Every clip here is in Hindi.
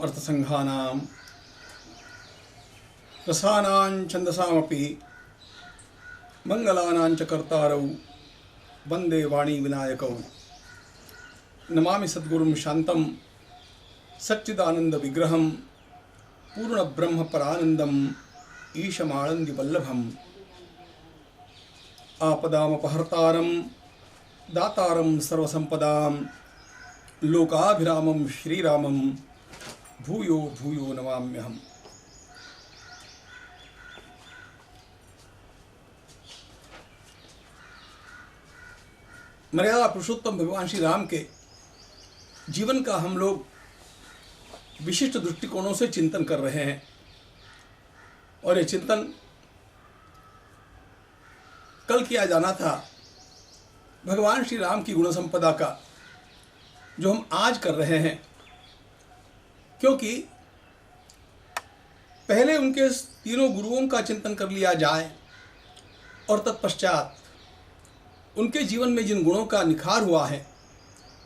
अर्थसंघानां रसानां छन्दसामपि मंगलानां च कर्तारौ वंदे वाणी विनायकौ। नमामि सद्गुरुं शान्तं सच्चिदानंद विग्रहं पूर्ण ब्रह्म परानंदम ईशमानंद वल्लभम। आपदामपहर्तारं दातारं सर्वसंपदां लोकाभिरामं श्रीरामं भूयो भूयो नमाम्यहम्। मर्यादा पुरुषोत्तम भगवान श्री राम के जीवन का हम लोग विशिष्ट दृष्टिकोणों से चिंतन कर रहे हैं और ये चिंतन कल किया जाना था भगवान श्री राम की गुण संपदा का, जो हम आज कर रहे हैं, क्योंकि पहले उनके तीनों गुरुओं का चिंतन कर लिया जाए और तत्पश्चात उनके जीवन में जिन गुणों का निखार हुआ है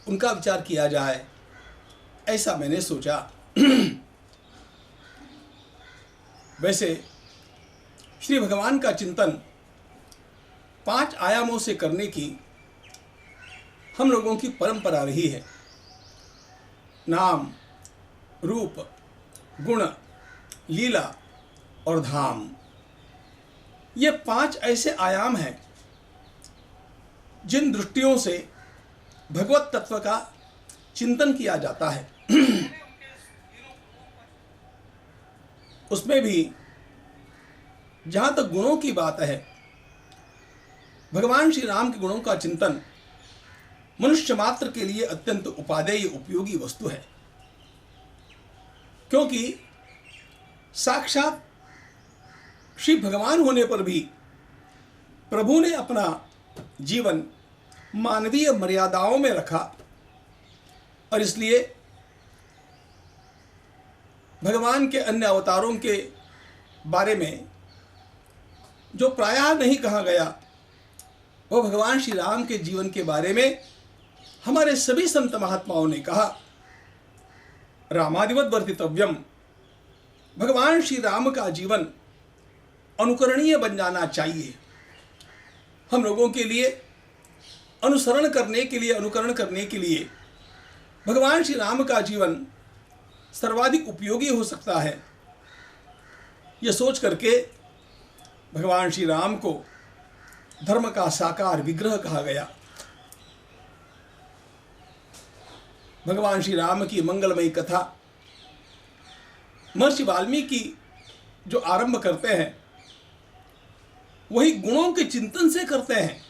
उनका विचार किया जाए, ऐसा मैंने सोचा। वैसे श्री भगवान का चिंतन 5 आयामों से करने की हम लोगों की परंपरा रही है। नाम, रूप, गुण, लीला और धाम, ये 5 ऐसे आयाम हैं जिन दृष्टियों से भगवत तत्व का चिंतन किया जाता है। उसमें भी जहां तक गुणों की बात है, भगवान श्री राम के गुणों का चिंतन मनुष्य मात्र के लिए अत्यंत उपादेय उपयोगी वस्तु है, क्योंकि साक्षात श्री भगवान होने पर भी प्रभु ने अपना जीवन मानवीय मर्यादाओं में रखा और इसलिए भगवान के अन्य अवतारों के बारे में जो प्रायः नहीं कहा गया, वो भगवान श्री राम के जीवन के बारे में हमारे सभी संत महात्माओं ने कहा। रामादिवत वर्तितव्यम, भगवान श्री राम का जीवन अनुकरणीय बन जाना चाहिए। हम लोगों के लिए अनुसरण करने के लिए, अनुकरण करने के लिए भगवान श्री राम का जीवन सर्वाधिक उपयोगी हो सकता है। यह सोच करके भगवान श्री राम को धर्म का साकार विग्रह कहा गया। भगवान श्री राम की मंगलमयी कथा महर्षि वाल्मीकि जो आरंभ करते हैं, वही गुणों के चिंतन से करते हैं।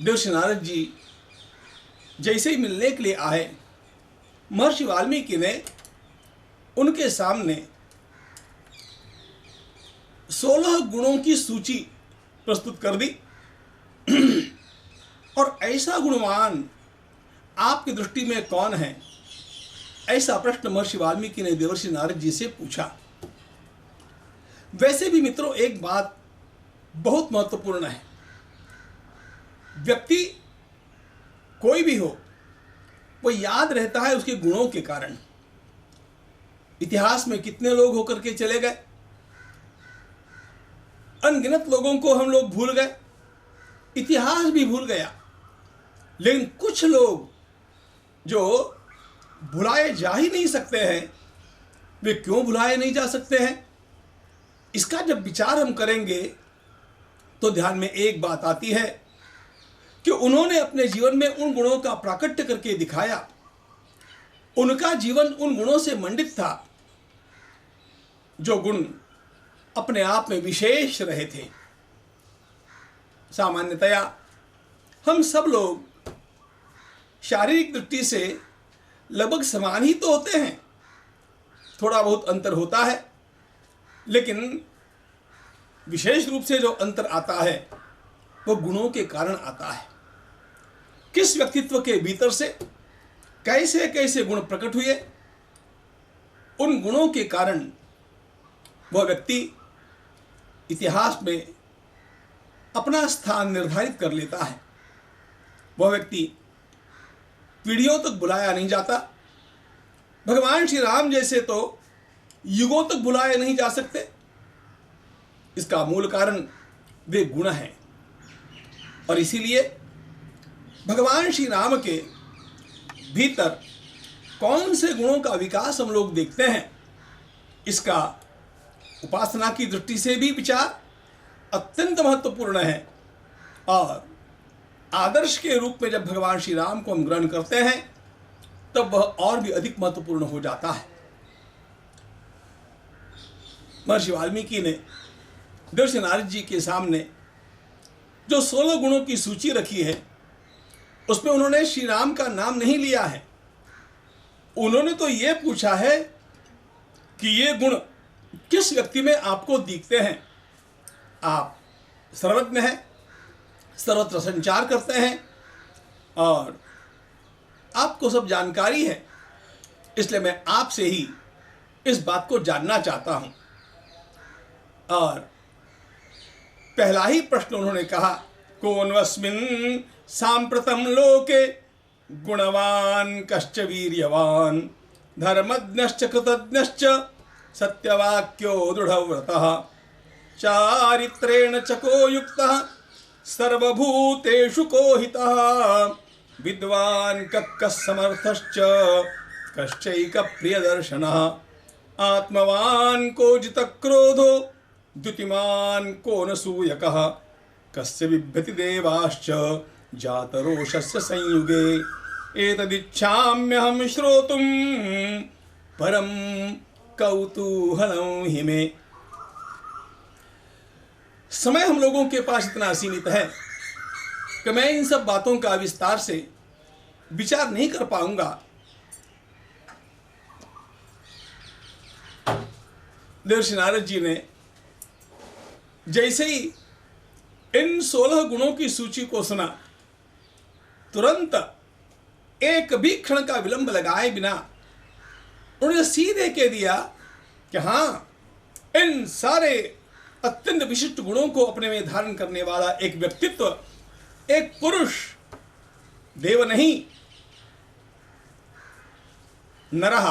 देवर्षि नारद जी जैसे ही मिलने के लिए आए, महर्षि वाल्मीकि ने उनके सामने 16 गुणों की सूची प्रस्तुत कर दी और ऐसा गुणवान आपकी दृष्टि में कौन है, ऐसा प्रश्न महर्षि वाल्मीकि ने देवर्षि नारद जी से पूछा। वैसे भी मित्रों, एक बात बहुत महत्वपूर्ण है। व्यक्ति कोई भी हो, वो याद रहता है उसके गुणों के कारण। इतिहास में कितने लोग होकर के चले गए, अनगिनत लोगों को हम लोग भूल गए, इतिहास भी भूल गया। लेकिन कुछ लोग जो भुलाए जा ही नहीं सकते हैं, वे क्यों भुलाए नहीं जा सकते हैं, इसका जब विचार हम करेंगे तो ध्यान में एक बात आती है कि उन्होंने अपने जीवन में उन गुणों का प्राकट्य करके दिखाया। उनका जीवन उन गुणों से मंडित था जो गुण अपने आप में विशेष रहे थे। सामान्यतया हम सब लोग शारीरिक दृष्टि से लगभग समान ही तो होते हैं, थोड़ा बहुत अंतर होता है, लेकिन विशेष रूप से जो अंतर आता है वो गुणों के कारण आता है। किस व्यक्तित्व के भीतर से कैसे कैसे गुण प्रकट हुए, उन गुणों के कारण वह व्यक्ति इतिहास में अपना स्थान निर्धारित कर लेता है। वह व्यक्ति पीढ़ियों तक बुलाया नहीं जाता, भगवान श्री राम जैसे तो युगों तक भुलाए नहीं जा सकते। इसका मूल कारण वे गुण हैं, और इसीलिए भगवान श्री राम के भीतर कौन से गुणों का विकास हम लोग देखते हैं, इसका उपासना की दृष्टि से भी विचार अत्यंत महत्वपूर्ण है। और आदर्श के रूप में जब भगवान श्री राम को हम ग्रहण करते हैं तब वह और भी अधिक महत्वपूर्ण हो जाता है। महर्षि वाल्मीकि ने देवर्षि नारद जी के सामने जो 16 गुणों की सूची रखी है, उसमें उन्होंने श्री राम का नाम नहीं लिया है। उन्होंने तो ये पूछा है कि ये गुण किस व्यक्ति में आपको दिखते हैं। आप सर्वज्ञ हैं, सर्वत्र संचार करते हैं और आपको सब जानकारी है, इसलिए मैं आपसे ही इस बात को जानना चाहता हूं। और पहला ही प्रश्न उन्होंने कहा, कोन्वस्मिन् सांप्रतम लोके गुणवान कश्च वीर्यवान धर्मज्ञश्च कृतज्ञश्च सत्यवाक्यो दृढ़व्रतः चारित्रेण चको युक्तः सर्वभूतेषु कोहितः विद्वान् कः समर्थश्च कश्चैक प्रियदर्शनः आत्मवान् को जितक्रोधो द्युतिमान् को न सूयकः कस्य बिभ्यति देवाश्च जातरोषस्य संयुगे एतदिच्छाम्यहं श्रोतुं परं कौतूहलं हि मे। समय हम लोगों के पास इतना सीमित है कि मैं इन सब बातों का विस्तार से विचार नहीं कर पाऊंगा। देवर्षि नारद जी ने जैसे ही इन 16 गुणों की सूची को सुना, तुरंत एक भी क्षण का विलंब लगाए बिना उन्होंने सीधे कह दिया कि हाँ, इन सारे अत्यंत विशिष्ट गुणों को अपने में धारण करने वाला एक व्यक्तित्व, एक पुरुष, देव नहीं, नरः।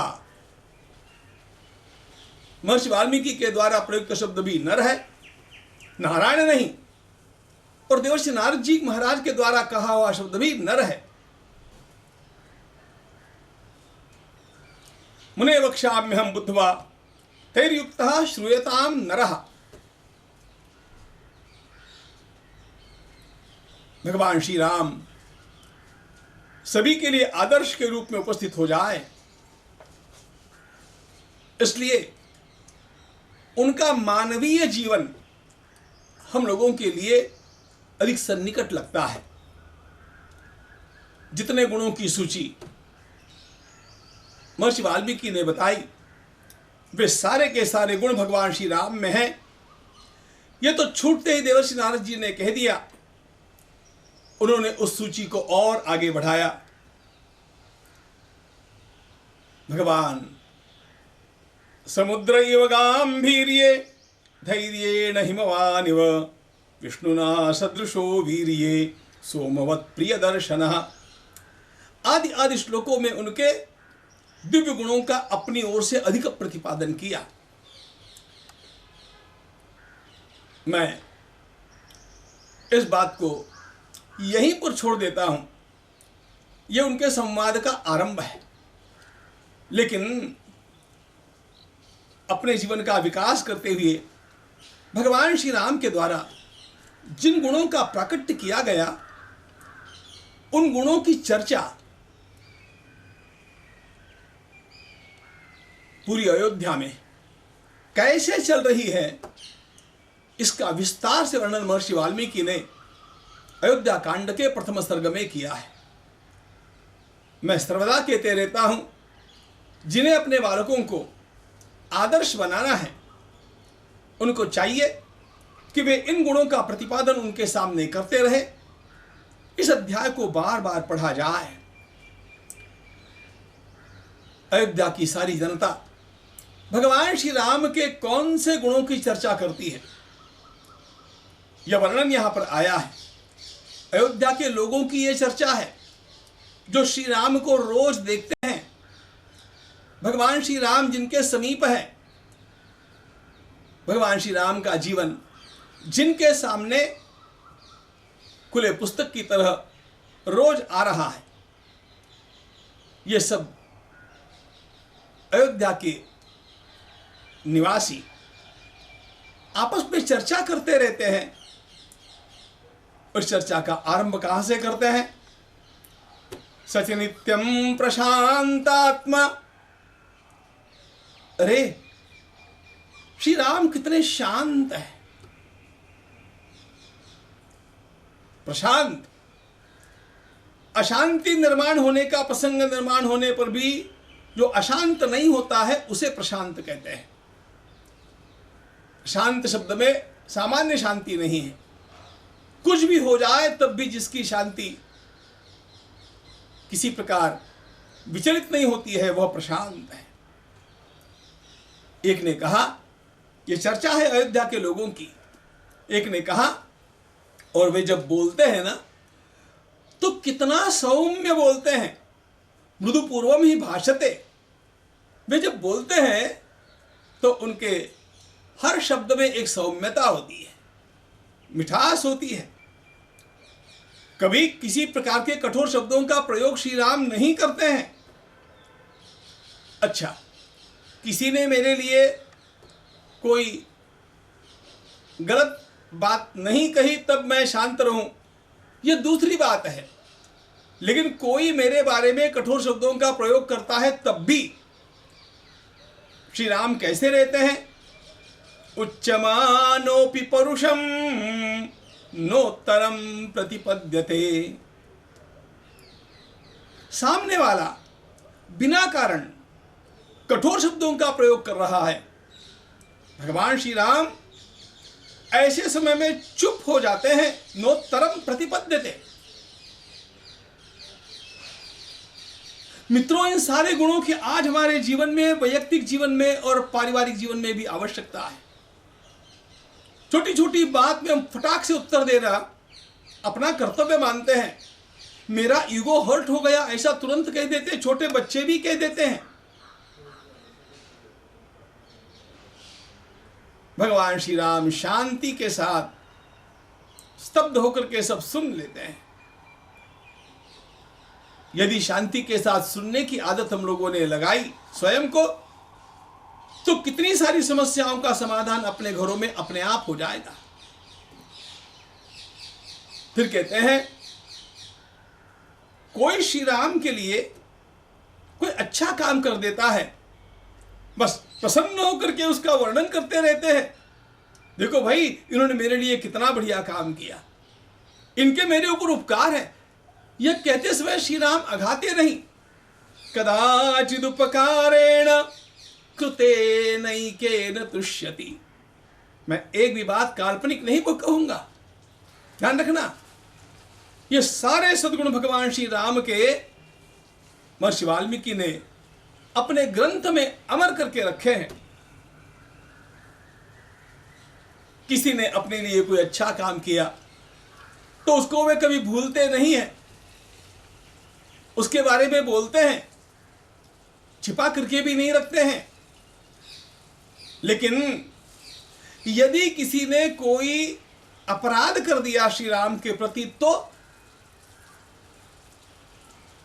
महर्षि वाल्मीकि के द्वारा प्रयुक्त शब्द भी नर है, नारायण नहीं। और देवर्षि नारद जी महाराज के द्वारा कहा हुआ शब्द भी नर है। मुने वक्ष्याम्यहं बुद्ध्वा तैर्युक्तः श्रूयतां नरः। भगवान श्री राम सभी के लिए आदर्श के रूप में उपस्थित हो जाए, इसलिए उनका मानवीय जीवन हम लोगों के लिए अधिक सन्निकट लगता है। जितने गुणों की सूची महर्षि वाल्मीकि ने बताई, वे सारे के सारे गुण भगवान श्री राम में हैं। यह तो छूटते ही देवर्षि नारद जी ने कह दिया। उन्होंने उस सूची को और आगे बढ़ाया। भगवान समुद्र इव गांभीर्ये धैर्येण हिमवानिव विष्णुना सदृशो वीर्ये सोमवत् प्रियदर्शनः आदि आदि श्लोकों में उनके दिव्य गुणों का अपनी ओर से अधिक प्रतिपादन किया। मैं इस बात को यहीं पर छोड़ देता हूं। यह उनके संवाद का आरंभ है, लेकिन अपने जीवन का विकास करते हुए भगवान श्री राम के द्वारा जिन गुणों का प्राकट्य किया गया, उन गुणों की चर्चा पूरी अयोध्या में कैसे चल रही है, इसका विस्तार से वर्णन महर्षि वाल्मीकि ने अयोध्या कांड के प्रथम सर्ग में किया है। मैं सर्वदा कहते रहता हूं, जिन्हें अपने बालकों को आदर्श बनाना है, उनको चाहिए कि वे इन गुणों का प्रतिपादन उनके सामने करते रहे। इस अध्याय को बार बार पढ़ा जाए। अयोध्या की सारी जनता भगवान श्री राम के कौन से गुणों की चर्चा करती है, यह वर्णन यहां पर आया है। अयोध्या के लोगों की यह चर्चा है जो श्री राम को रोज देखते हैं, भगवान श्री राम जिनके समीप है, भगवान श्री राम का जीवन जिनके सामने खुले पुस्तक की तरह रोज आ रहा है, ये सब अयोध्या के निवासी आपस में चर्चा करते रहते हैं। और चर्चा का आरंभ कहां से करते हैं? सच नित्यम प्रशांतात्मा। अरे श्री राम कितने शांत है, प्रशांत। अशांति निर्माण होने का, प्रसंग निर्माण होने पर भी जो अशांत नहीं होता है उसे प्रशांत कहते हैं। शांत शब्द में सामान्य शांति नहीं है, कुछ भी हो जाए तब भी जिसकी शांति किसी प्रकार विचलित नहीं होती है वह प्रशांत है। एक ने कहा, यह चर्चा है अयोध्या के लोगों की, एक ने कहा, और वे जब बोलते हैं ना तो कितना सौम्य बोलते हैं, मृदु पूर्वम ही भाषते। वे जब बोलते हैं तो उनके हर शब्द में एक सौम्यता होती है, मिठास होती है। कभी किसी प्रकार के कठोर शब्दों का प्रयोग श्री राम नहीं करते हैं। अच्छा, किसी ने मेरे लिए कोई गलत बात नहीं कही तब मैं शांत रहूं, यह दूसरी बात है। लेकिन कोई मेरे बारे में कठोर शब्दों का प्रयोग करता है तब भी श्री राम कैसे रहते हैं? उच्चमानोपि परुषम नोत्तरम प्रतिपद्यते। सामने वाला बिना कारण कठोर शब्दों का प्रयोग कर रहा है, भगवान श्री राम ऐसे समय में चुप हो जाते हैं। नोत्तरम प्रतिपद्यते। मित्रों, इन सारे गुणों की आज हमारे जीवन में, वैयक्तिक जीवन में और पारिवारिक जीवन में भी आवश्यकता है। छोटी छोटी बात में हम फटाक से उत्तर देना अपना कर्तव्य मानते हैं। मेरा ईगो हर्ट हो गया ऐसा तुरंत कह देते हैं, छोटे बच्चे भी कह देते हैं। भगवान श्री राम शांति के साथ स्तब्ध होकर के सब सुन लेते हैं। यदि शांति के साथ सुनने की आदत हम लोगों ने लगाई स्वयं को, तो कितनी सारी समस्याओं का समाधान अपने घरों में अपने आप हो जाएगा। फिर कहते हैं, कोई श्री राम के लिए कोई अच्छा काम कर देता है, बस प्रसन्न होकर के उसका वर्णन करते रहते हैं। देखो भाई, इन्होंने मेरे लिए कितना बढ़िया काम किया, इनके मेरे ऊपर उपकार है। यह कहते समय श्री राम अघाते नहीं। कदाचिद उपकारेण कृते नैकेन तुष्यति। मैं एक भी बात काल्पनिक नहीं कहूंगा, ध्यान रखना। ये सारे सद्गुण भगवान श्री राम के महर्षि वाल्मीकि ने अपने ग्रंथ में अमर करके रखे हैं। किसी ने अपने लिए कोई अच्छा काम किया तो उसको वे कभी भूलते नहीं हैं, उसके बारे में बोलते हैं, छिपा करके भी नहीं रखते हैं। लेकिन यदि किसी ने कोई अपराध कर दिया श्री राम के प्रति, तो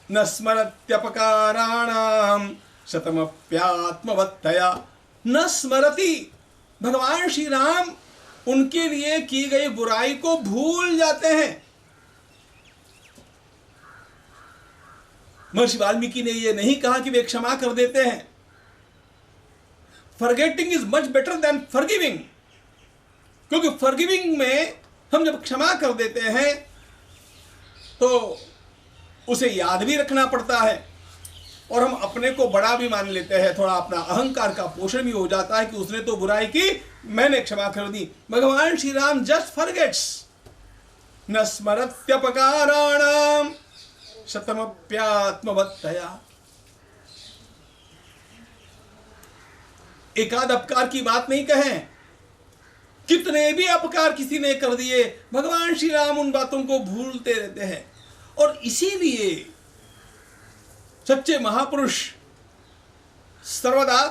न स्मरत्यपकाराणाम शतमप्यात्मवत्तया। न स्मरति, भगवान श्री राम उनके लिए की गई बुराई को भूल जाते हैं। महर्षि वाल्मीकि ने यह नहीं कहा कि वे क्षमा कर देते हैं। Forgetting is much better than forgiving, क्योंकि फॉरगिविंग में हम जब क्षमा कर देते हैं तो उसे याद भी रखना पड़ता है और हम अपने को बड़ा भी मान लेते हैं। थोड़ा अपना अहंकार का पोषण भी हो जाता है कि उसने तो बुराई की, मैंने क्षमा कर दी। भगवान श्री राम जस्ट फॉरगेट्स। न स्मरत्यपकाराणाम शतमप्यात्मवत्तया। एकाध अपकार की बात नहीं कहें, कितने भी अपकार किसी ने कर दिए, भगवान श्री राम उन बातों को भूलते रहते हैं। और इसीलिए सच्चे महापुरुष सर्वदा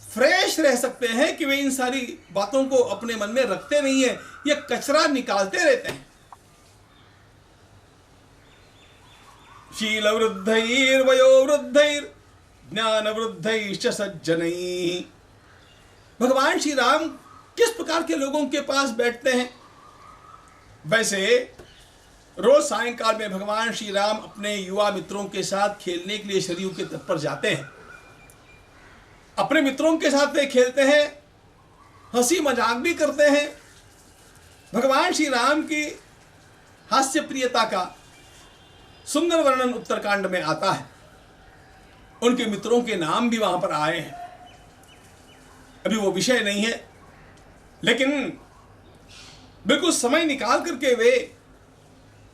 फ्रेश रह सकते हैं कि वे इन सारी बातों को अपने मन में रखते नहीं है, ये कचरा निकालते रहते हैं। शील वृद्धैर वयो वृद्धैर ज्ञान वृद्धैश्च सज्जनैः। भगवान श्री राम किस प्रकार के लोगों के पास बैठते हैं? वैसे रोज सायंकाल में भगवान श्री राम अपने युवा मित्रों के साथ खेलने के लिए सरयू के तट पर जाते हैं। अपने मित्रों के साथ वे खेलते हैं, हंसी मजाक भी करते हैं। भगवान श्री राम की हास्य प्रियता का सुंदर वर्णन उत्तरकांड में आता है। उनके मित्रों के नाम भी वहां पर आए हैं। अभी वो विषय नहीं है, लेकिन बिल्कुल समय निकाल करके वे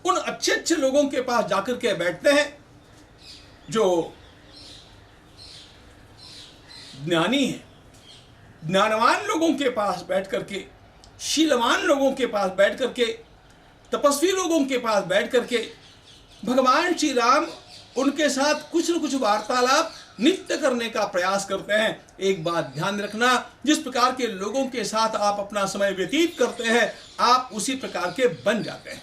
उन अच्छे अच्छे लोगों के पास जाकर के बैठते हैं जो ज्ञानी है। ज्ञानवान लोगों के पास बैठ करके, शीलवान लोगों के पास बैठ करके, तपस्वी लोगों के पास बैठ करके भगवान श्री राम उनके साथ कुछ न कुछ वार्तालाप नित्य करने का प्रयास करते हैं। एक बात ध्यान रखना, जिस प्रकार के लोगों के साथ आप अपना समय व्यतीत करते हैं, आप उसी प्रकार के बन जाते हैं।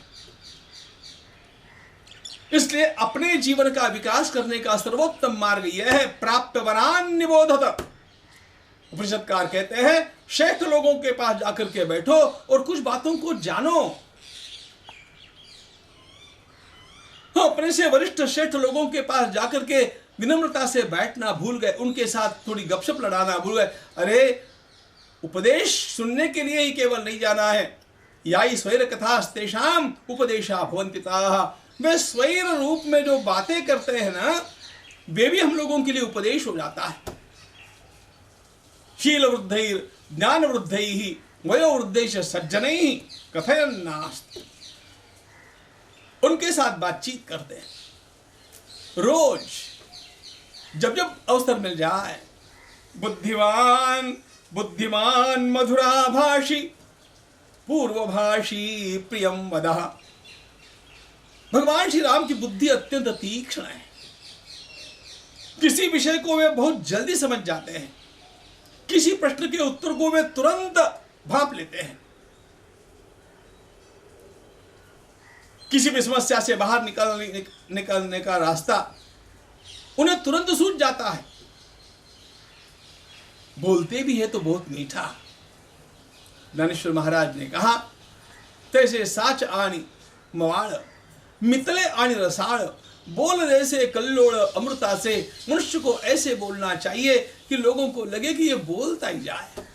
इसलिए अपने जीवन का विकास करने का सर्वोत्तम मार्ग यह है, प्राप्त वरान निबोधत। उपनिषदकार कहते हैं, श्रेष्ठ लोगों के पास जाकर के बैठो और कुछ बातों को जानो। अपने से वरिष्ठ श्रेष्ठ लोगों के पास जाकर के विनम्रता से बैठना भूल गए, उनके साथ थोड़ी गपशप लड़ाना भूल गए। अरे उपदेश सुनने के लिए ही केवल नहीं जाना है। याई स्वैर कथा तेषाम उपदेशा भवन्तिताः। वे स्वैर रूप में जो बातें करते हैं ना, वे भी हम लोगों के लिए उपदेश हो जाता है। शील वृद्धैर ज्ञान वृद्धैः वयो वृद्धैश्च सज्जनैः कथयन्नास्ति। उनके साथ बातचीत करते हैं रोज, जब जब अवसर मिल जाए। बुद्धिमान बुद्धिमान मधुराभाषी पूर्वभाषी प्रियम वदः। भगवान श्री राम की बुद्धि अत्यंत तीक्ष्ण है। किसी विषय को वे बहुत जल्दी समझ जाते हैं। किसी प्रश्न के उत्तर को वे तुरंत भाप लेते हैं। किसी भी समस्या से बाहर निकलने का रास्ता उन्हें तुरंत सूझ जाता है। बोलते भी है तो बहुत मीठा। ज्ञानेश्वर महाराज ने कहा, तैसे साच आनी मवाड़ मितले आनी रसाड़। बोल जैसे कल्लोड़ अमृता से। मनुष्य को ऐसे बोलना चाहिए कि लोगों को लगे कि ये बोलता ही जाए।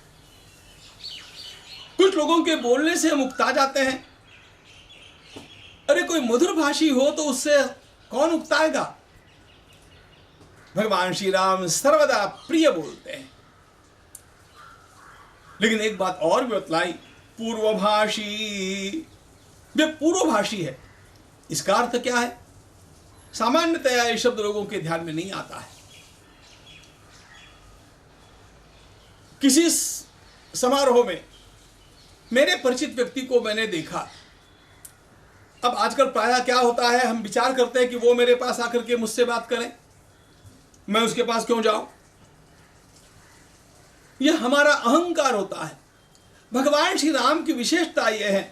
कुछ लोगों के बोलने से हम उकता जाते हैं। अरे कोई मधुर भाषी हो तो उससे कौन उकताएगा? भगवान श्री राम सर्वदा प्रिय बोलते हैं। लेकिन एक बात और भी बतलाई, पूर्वभाषी। वे पूर्वभाषी है, इसका अर्थ क्या है? सामान्यतया ये शब्द लोगों के ध्यान में नहीं आता है। किसी समारोह में मेरे परिचित व्यक्ति को मैंने देखा। अब आजकल प्रायः क्या होता है, हम विचार करते हैं कि वो मेरे पास आकर के मुझसे बात करें, मैं उसके पास क्यों जाऊं? यह हमारा अहंकार होता है। भगवान श्री राम की विशेषता यह है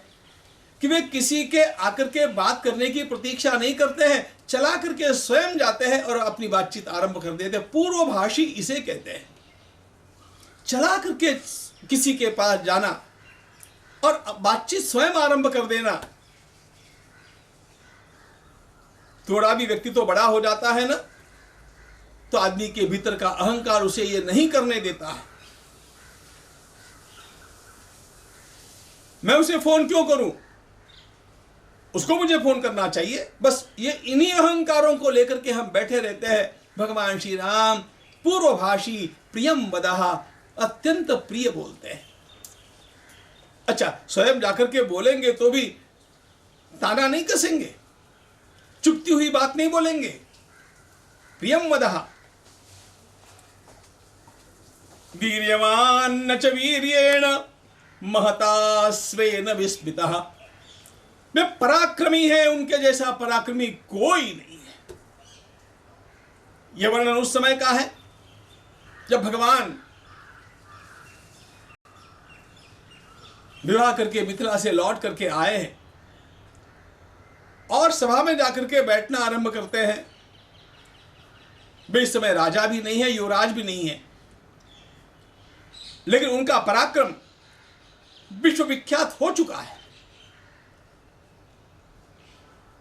कि वे किसी के आकर के बात करने की प्रतीक्षा नहीं करते हैं, चला करके स्वयं जाते हैं और अपनी बातचीत आरंभ कर देते हैं। पूर्वभाषी इसे कहते हैं। चला करके किसी के पास जाना और बातचीत स्वयं आरंभ कर देना। थोड़ा भी व्यक्ति तो बड़ा हो जाता है ना, तो आदमी के भीतर का अहंकार उसे ये नहीं करने देता है। मैं उसे फोन क्यों करूं? उसको मुझे फोन करना चाहिए। बस ये इन्हीं अहंकारों को लेकर के हम बैठे रहते हैं। भगवान श्री राम पूर्वभाषी प्रियम वदः, अत्यंत प्रिय बोलते हैं। अच्छा, स्वयं जाकर के बोलेंगे तो भी ताना नहीं कसेंगे, चुपती हुई बात नहीं बोलेंगे। प्रियम वदः। वीर्यवान न च वीर्येण महता स्वेन विस्मितः। वे पराक्रमी है, उनके जैसा पराक्रमी कोई नहीं है। यह वर्णन उस समय का है जब भगवान विवाह करके मिथिला से लौट करके आए हैं और सभा में जाकर के बैठना आरंभ करते हैं, वे इस समय राजा भी नहीं है, युवराज भी नहीं है, लेकिन उनका पराक्रम विश्वविख्यात हो चुका है।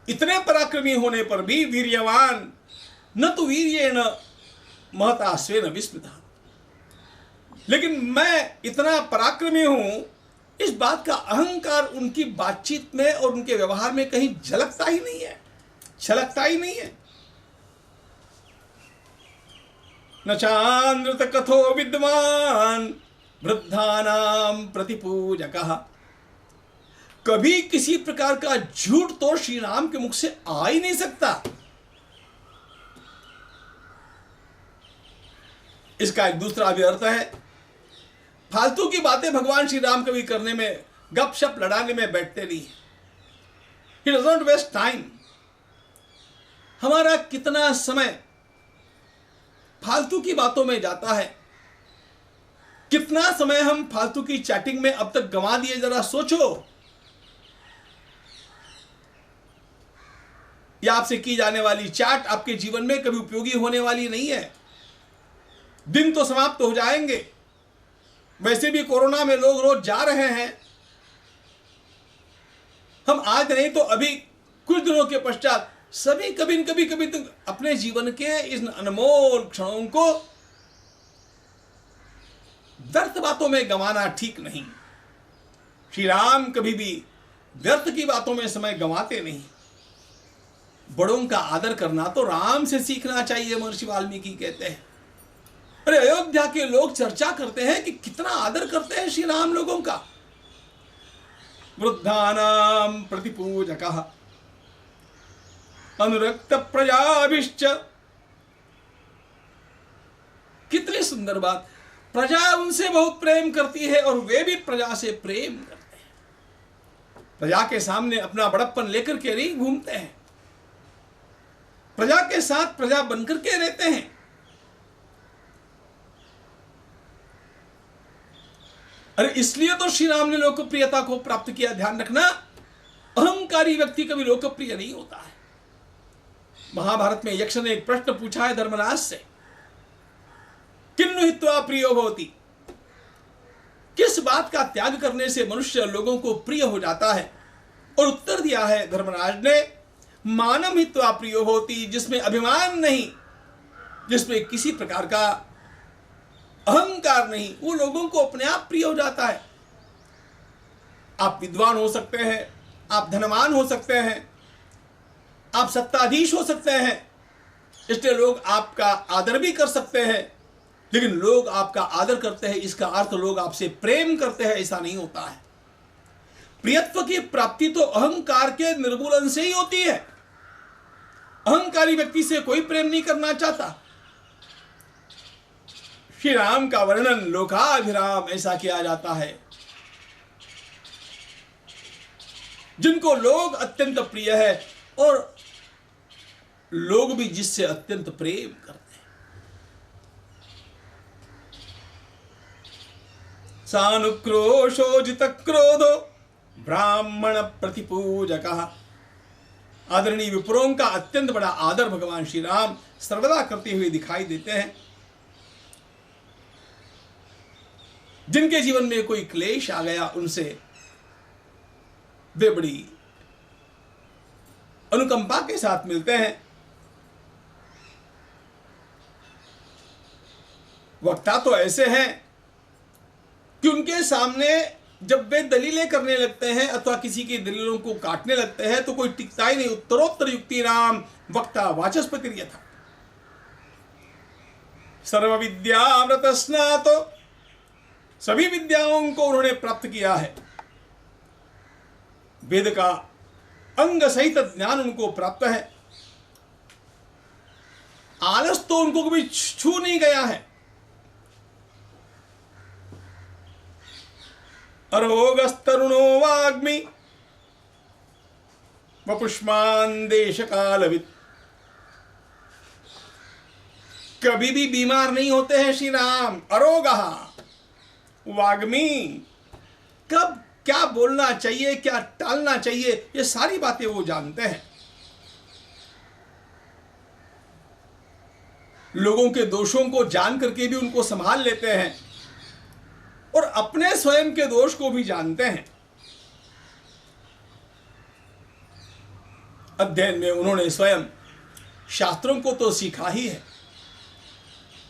इतने पराक्रमी होने पर भी वीर्यवान न तो वीर्येण महता स्वेन विस्मृतः, लेकिन मैं इतना पराक्रमी हूं, इस बात का अहंकार उनकी बातचीत में और उनके व्यवहार में कहीं झलकता ही नहीं है, छलकता ही नहीं है। न चान्द्रत कथो विद्वान वृद्धानाम प्रतिपूजकः, कभी किसी प्रकार का झूठ तो श्री राम के मुख से आ ही नहीं सकता। इसका एक दूसरा भी अर्थ है, फालतू की बातें भगवान श्री राम कभी करने में, गपशप लड़ाने में बैठते नहीं। He does not waste time. हमारा कितना समय फालतू की बातों में जाता है, कितना समय हम फालतू की चैटिंग में अब तक गंवा दिए, जरा सोचो। या आपसे की जाने वाली चैट आपके जीवन में कभी उपयोगी होने वाली नहीं है। दिन तो समाप्त हो जाएंगे, वैसे भी कोरोना में लोग रोज जा रहे हैं। हम आज नहीं तो अभी कुछ दिनों के पश्चात सभी कभी न कभी तो अपने जीवन के इस अनमोल क्षणों को व्यर्थ बातों में गंवाना ठीक नहीं। श्री राम कभी भी व्यर्थ की बातों में समय गंवाते नहीं। बड़ों का आदर करना तो राम से सीखना चाहिए, महर्षि वाल्मीकि कहते हैं। अरे अयोध्या के लोग चर्चा करते हैं कि कितना आदर करते हैं श्री राम लोगों का। वृद्धानाम प्रतिपूजकः अनुरक्त प्रजाभिश्च, कितनी सुंदर बात। प्रजा उनसे बहुत प्रेम करती है और वे भी प्रजा से प्रेम करते हैं। प्रजा के सामने अपना बड़प्पन लेकर के नहीं घूमते हैं, प्रजा के साथ प्रजा बनकर के रहते हैं। अरे इसलिए तो श्री राम ने लोकप्रियता को प्राप्त किया। ध्यान रखना, अहंकारी व्यक्ति कभी लोकप्रिय नहीं होता है। महाभारत में यक्ष ने एक प्रश्न पूछा है धर्मराज से, किन्नु हित्वा प्रियो भवति, किस बात का त्याग करने से मनुष्य लोगों को प्रिय हो जाता है? और उत्तर दिया है धर्मराज ने, मानम हित्वा प्रियो भवति, जिसमें अभिमान नहीं, जिसमें किसी प्रकार का अहंकार नहीं, वो लोगों को अपने आप प्रिय हो जाता है। आप विद्वान हो सकते हैं, आप धनवान हो सकते हैं, आप सत्ताधीश हो सकते हैं, इसलिए लोग आपका आदर भी कर सकते हैं, लेकिन लोग आपका आदर करते हैं इसका अर्थ लोग आपसे प्रेम करते हैं ऐसा नहीं होता है। प्रियत्व की प्राप्ति तो अहंकार के निर्मूलन से ही होती है। अहंकारी व्यक्ति से कोई प्रेम नहीं करना चाहता। श्री राम का वर्णन लोकाभिराम ऐसा किया जाता है, जिनको लोग अत्यंत प्रिय है और लोग भी जिससे अत्यंत प्रेम करते हैं। सानुक्रोशोजित क्रोधो ब्राह्मण प्रतिपूजकः, आदरणीय विप्रों का अत्यंत बड़ा आदर भगवान श्री राम सर्वदा करते हुए दिखाई देते हैं। जिनके जीवन में कोई क्लेश आ गया उनसे वे बड़ी अनुकंपा के साथ मिलते हैं। वक्ता तो ऐसे हैं कि उनके सामने जब वे दलीलें करने लगते हैं अथवा किसी की दलीलों को काटने लगते हैं तो कोई टिकता ही नहीं। उत्तरोत्तर युक्ति राम वक्ता वाचस्पति यथा, सर्व विद्यामृत स्नातो, सभी विद्याओं को उन्होंने प्राप्त किया है। वेद का अंग सहित ज्ञान उनको प्राप्त है। आलस तो उनको कभी छू नहीं गया है। अरोगस्तरुणो वाग्मी वपुष्मान देश कालवित्, कभी भी बीमार नहीं होते हैं श्री राम। अरोगः वाग्मी, कब क्या बोलना चाहिए, क्या टालना चाहिए, ये सारी बातें वो जानते हैं। लोगों के दोषों को जान करके भी उनको संभाल लेते हैं और अपने स्वयं के दोष को भी जानते हैं। अध्ययन में उन्होंने स्वयं शास्त्रों को तो सीखा ही है।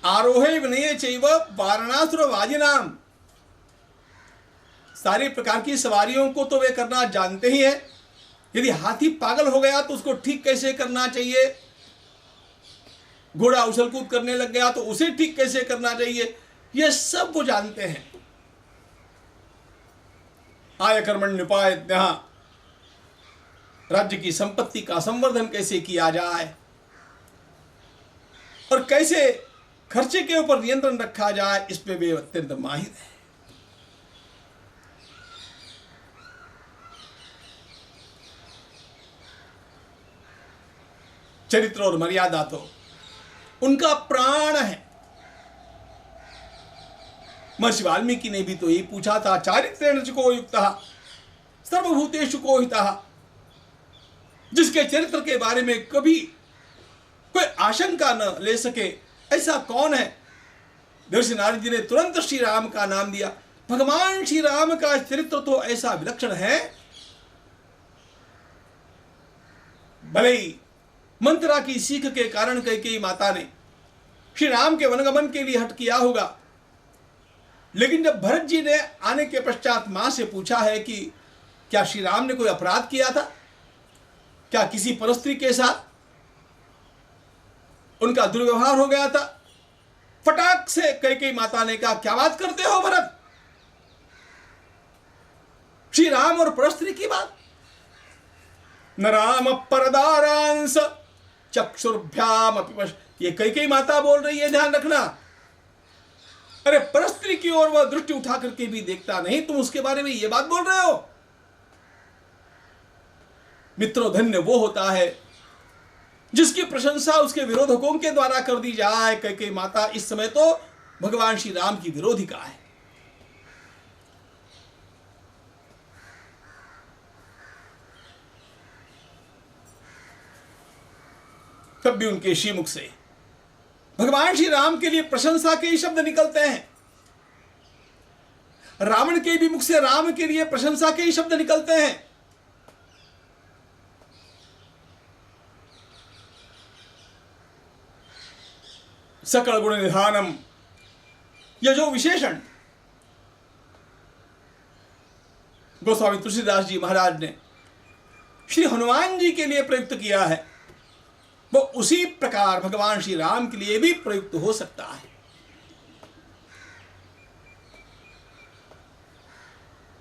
आरोहे विनये चैव वारणासुर वाजिनाम, सारी प्रकार की सवारियों को तो वे करना जानते ही है। यदि हाथी पागल हो गया तो उसको ठीक कैसे करना चाहिए, घोड़ा उछल कूद करने लग गया तो उसे ठीक कैसे करना चाहिए, ये सब वो जानते हैं। आय कर्मण्युपायज्ञः, राज्य की संपत्ति का संवर्धन कैसे किया जाए और कैसे खर्चे के ऊपर नियंत्रण रखा जाए, इस पे वे अत्यंत माहिर है। चरित्र और मर्यादा तो उनका प्राण है। महर्षि वाल्मीकि ने भी तो यही पूछा था, चारित्रेण च को युक्तः सर्वभूतेषु को हितः। जिसके चरित्र के बारे में कभी कोई आशंका न ले सके, ऐसा कौन है। देवर्षि नारद जी ने तुरंत श्री राम का नाम दिया। भगवान श्री राम का चरित्र तो ऐसा विलक्षण है, भले ही मंत्रा की सीख के कारण कैकेयी माता ने श्री राम के वनगमन के लिए हट किया होगा, लेकिन जब भरत जी ने आने के पश्चात मां से पूछा है कि क्या श्री राम ने कोई अपराध किया था, क्या किसी परस्त्री के साथ उनका दुर्व्यवहार हो गया था, फटाक से कैकेयी माता ने कहा, क्या बात करते हो भरत, श्री राम और परस्त्री की बात। न राम परदारांस चक्षुर्भ्याम अपि, ये कैकेयी माता बोल रही है, ध्यान रखना। अरे परस्त्री की ओर वह दृष्टि उठा करके भी देखता नहीं, तुम उसके बारे में ये बात बोल रहे हो। मित्रों, धन्य वो होता है जिसकी प्रशंसा उसके विरोधकों के द्वारा कर दी जाए। कैकेयी माता इस समय तो भगवान श्री राम की विरोधिका है। तब भी उनके श्रीमुख से भगवान श्री राम के लिए प्रशंसा के ही शब्द निकलते हैं। रावण के भी मुख से राम के लिए प्रशंसा के ही शब्द निकलते हैं। सकल गुण निधानम, यह जो विशेषण गोस्वामी तुलसीदास जी महाराज ने श्री हनुमान जी के लिए प्रयुक्त किया है, वो उसी प्रकार भगवान श्री राम के लिए भी प्रयुक्त हो सकता है।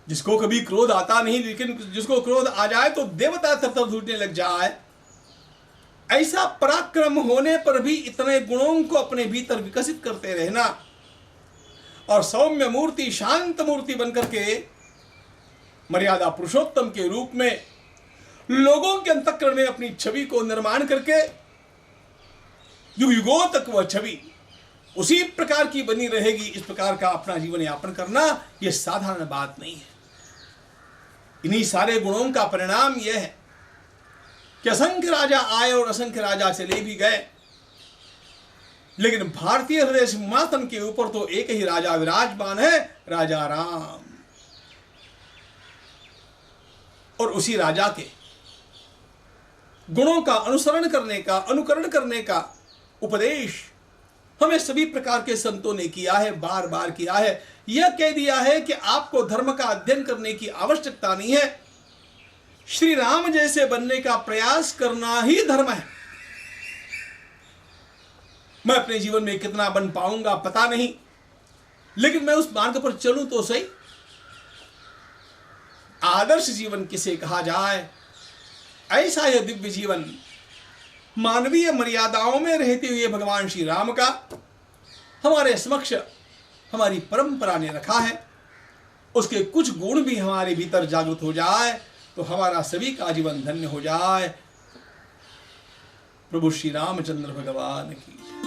जिसको कभी क्रोध आता नहीं, लेकिन जिसको क्रोध आ जाए तो देवता थर-थर टूटने लग जाए, ऐसा पराक्रम होने पर भी इतने गुणों को अपने भीतर विकसित करते रहना और सौम्य मूर्ति, शांत मूर्ति बनकर के मर्यादा पुरुषोत्तम के रूप में लोगों के अंतःकरण में अपनी छवि को निर्माण करके युग युगों तक वह छवि उसी प्रकार की बनी रहेगी, इस प्रकार का अपना जीवन यापन करना यह साधारण बात नहीं है। इन्हीं सारे गुणों का परिणाम यह है कि असंख्य राजा आए और असंख्य राजा चले भी गए, लेकिन भारतीय हृदय सिंहासन के ऊपर तो एक ही राजा विराजमान है, राजा राम। और उसी राजा के गुणों का अनुसरण करने का, अनुकरण करने का उपदेश हमें सभी प्रकार के संतों ने किया है, बार बार किया है। यह कह दिया है कि आपको धर्म का अध्ययन करने की आवश्यकता नहीं है, श्री राम जैसे बनने का प्रयास करना ही धर्म है। मैं अपने जीवन में कितना बन पाऊंगा पता नहीं, लेकिन मैं उस मार्ग पर चलूं तो सही। आदर्श जीवन किसे कहा जाए, ऐसा यह दिव्य जीवन मानवीय मर्यादाओं में रहते हुए भगवान श्री राम का हमारे समक्ष हमारी परंपरा ने रखा है। उसके कुछ गुण भी हमारे भीतर जागृत हो जाए तो हमारा सभी का जीवन धन्य हो जाए। प्रभु श्री रामचंद्र भगवान की